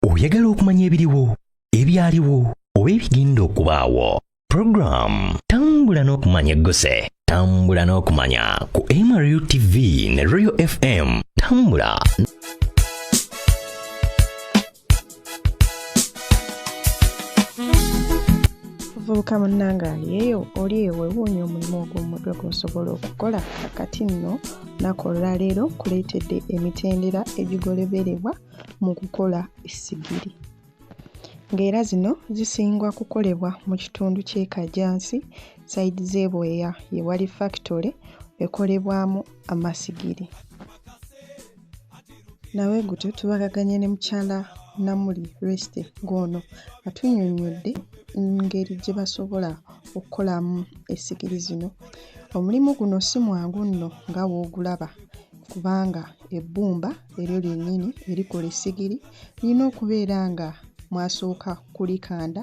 Oyagala okumanya ebiriwo, ebyaliwo, oba ebigenda okubaawo. Program Tambula n'okumanya eggose. Tambula n'okumanya ku MRU TV ne Royal FM. Tambula. Vubuka munnanga aliyeyo oli ewewuunya omulimu ogw'omutwe gw'osobola okukola kakati nno nakola leero kuleetedde emitendera egigoleberwa mu kukola essigiri ng'era zino zisingwa kukolebwa mu kitundu ky'e Kajansi sayidi z'Ebweya yewali factory ekolebwamu amasigiri. Nawe gutyo tubagaganye ne mukyala Namuli Reste ng'ono atunnyonnyodde ngeri gye basobola okukolamu essigiri zino. Omulimu guno si mwangu nno nga woogulaba kubanga ebbumba eryo lyennyini erikola essigiri lirina okubeera nga mwasooka kulikanda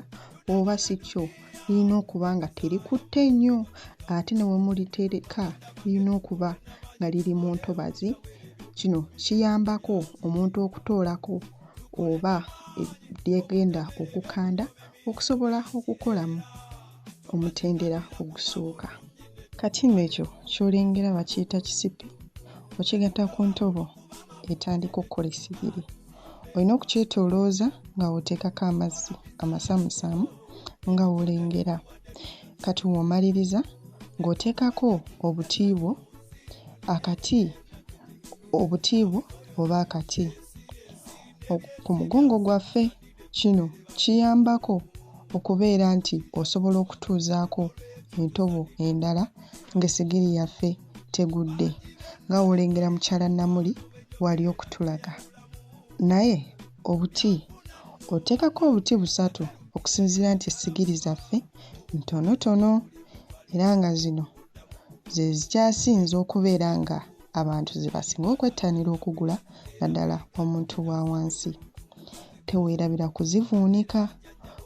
oba si kyo lirina okuba nga terikutte nnyo ate ne we mulitereka lirina okuba nga liri mu ntobazi. Kino kiyambako omuntu okutoolako oba lyegenda okukanda okusobola okukolamu omutendera ogusooka. Kati nno ekyo ky'olengera bakiyita kisipi, okigatta ku ntobo etandika okukola essigiri. Olina okukyetoolooza nga w'oteekako amazzi amasamusamu nga w'olengera. Kati w'omaliriza ng'oteekako obutiibwo oba akati. Ku mugongo gwaffe kino kiyambako okubeera nti osobola okutuuzaako entobo endala ng'essigiri yaffe tegudde nga w'olengera mukyala Namuli wali okutulaga. Naye obuti oteekako obuti 3 okusinziira nti essigiri zaffe ntonotono era nga zino ze zikyasinze okubeera nga abantu ze basinga okwettanira okugula naddala omuntu wa wansi. Teweerabira kuzivuunika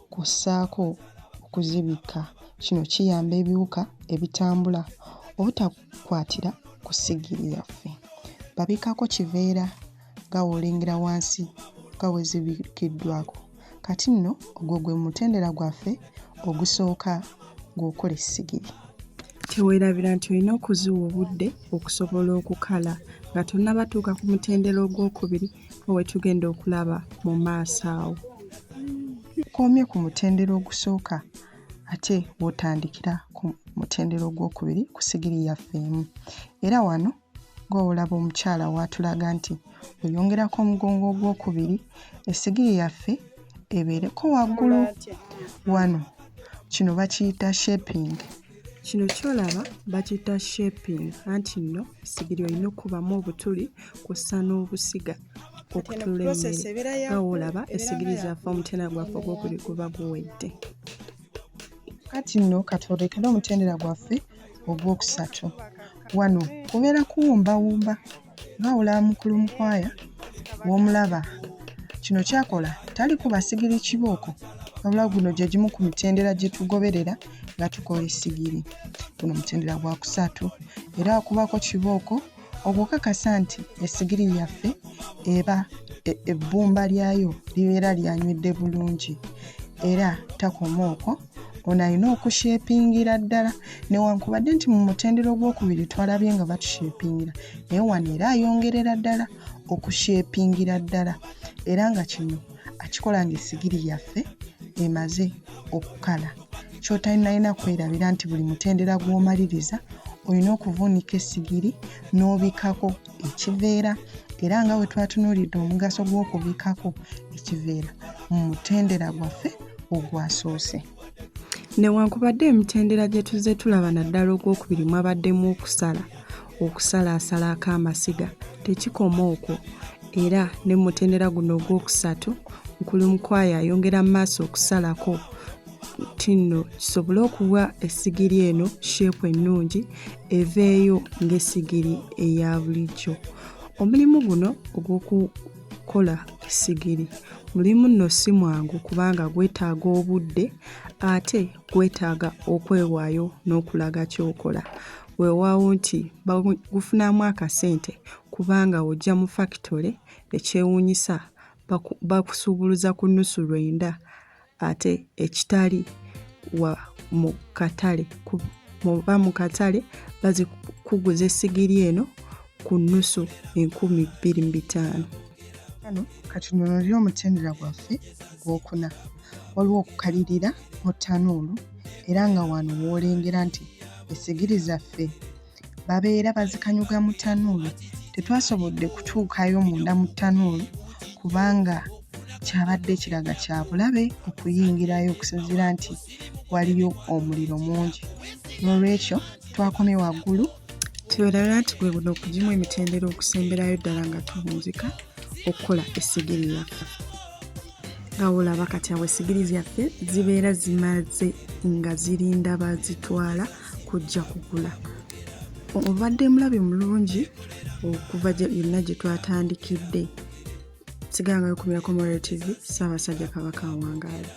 kussaako okuzibikka. Kino kiyamba ebiwuka ebitambula obutakwatira ku ssigiri yaffe. Babikako kiveera nga w'olengera wansi nga we zibikiddwako. Kati nno ogwo gwe mutendera gwaffe ogusooka ng'okola essigiri. Teweerabira nti olina okuziwa obudde okusobola okukala nga tonnabatuuka ku mutendera ogwokubiri we tugenda okulaba mu maaso awo. Komye ku mutendera ogusooka ate w'otandikira ku mutendera ogwokubiri ku ssigiri yaffe emu. Era wano ng'olaba omukyala w'atulaga nti oyongerako omugongo ogwokubiri essigiri yaffe ebeereko waggulu wano. Kino bakiyita shaping. Kino ky'olaba bakiyita shaping anti nno essigiri olina okubamu obutuli kw'ossa n'obusiga okutula emmere nga w'olaba essigiri zaffe omutendera gwaffe ogwokubiri guba guwedde. Kati nno katwolekere omutendera gwaffe ogwokusatu. Wano kubeera kuwumbawumba nga olaba mukulu mukwaya w'omulaba. Kino kyakola tali kuba ssigiri kibooko wabula guno gye gimu ku mitendera gye tugoberera nga tukola essigiri. Guno mutendera gwa kusatu era wakubako kibooko ogwokakasa nti essigiri yaffe eba ebbumba lyayo libeera lyanywedde bulungi era takoma okwo ono alina okushepingira ddala newankubadde nti mu mutendera ogwokubiri twalabye nga batushepingira naye wano era ayongerera ddala okushepingira ddala era nga kino akikola ng'essigiri yaffe emaze okukala. Ky'otalina kwerabira nti buli mutendera gw'omaliriza olina okuvuunika essigiri n'obikako ekiveera era nga we twatunuulidde omugaso gw'okubikako ekiveera mu mutendera gwaffe ogwasoose. Newankubadde emitendera gye tuzze tulaba naddala ogwokubiri mwabaddemu okusalaasalako amasiga tekikoma okwo era ne mu mutendera guno ogwokusatu mukulu mukwaya ayongera mu maaso okusalako tinno kisobole okuwa essigiri eno sheepu ennungi eveeyo ng'essigiri eya bulijjo. Omulimu guno ogw'okukola essigiri mulimu nno si mwangu kubanga gwetaaga obudde ate gwetaaga okwewaayo n'okulaga ky'okola. Weewaawo nti gufunamu akasente kubanga ojja mu factory ekyewuunyisa bakusuubuluza ku nnusu lwenda ate ekitali mu katale mu katale bazikuguza essigiri eno ku nnusu 25,000. Kano katunuulire omutendera gwaffe ogwokuna. Waliwo okukalirira mu ttanuulu era nga wano w'olengera nti essigiri zaffe babeera bazikanyuga mu ttanuulu. Tetwasobodde kutuukayo munda mu ttanuulu kubanga kyabadde kiraga kya bulabe okuyingirayo okusinziira nti waliyo omuliro mungi. N'olwekyo twakomye waggulu tuwerabira nti gwe buno okugimu emitendera okusemberayo ddala nga tuwunzika okukola essigiri yaffe. Nga olaba kati awo essigiri zaffe zibeera zimaze nga zirinda bazitwala kujja kugula. Obadde mulabe mulungi okuva yonna gye twatandikidde. Siganga yokumirako Moral TV, Ssaabasajja Kabaka Wangaali.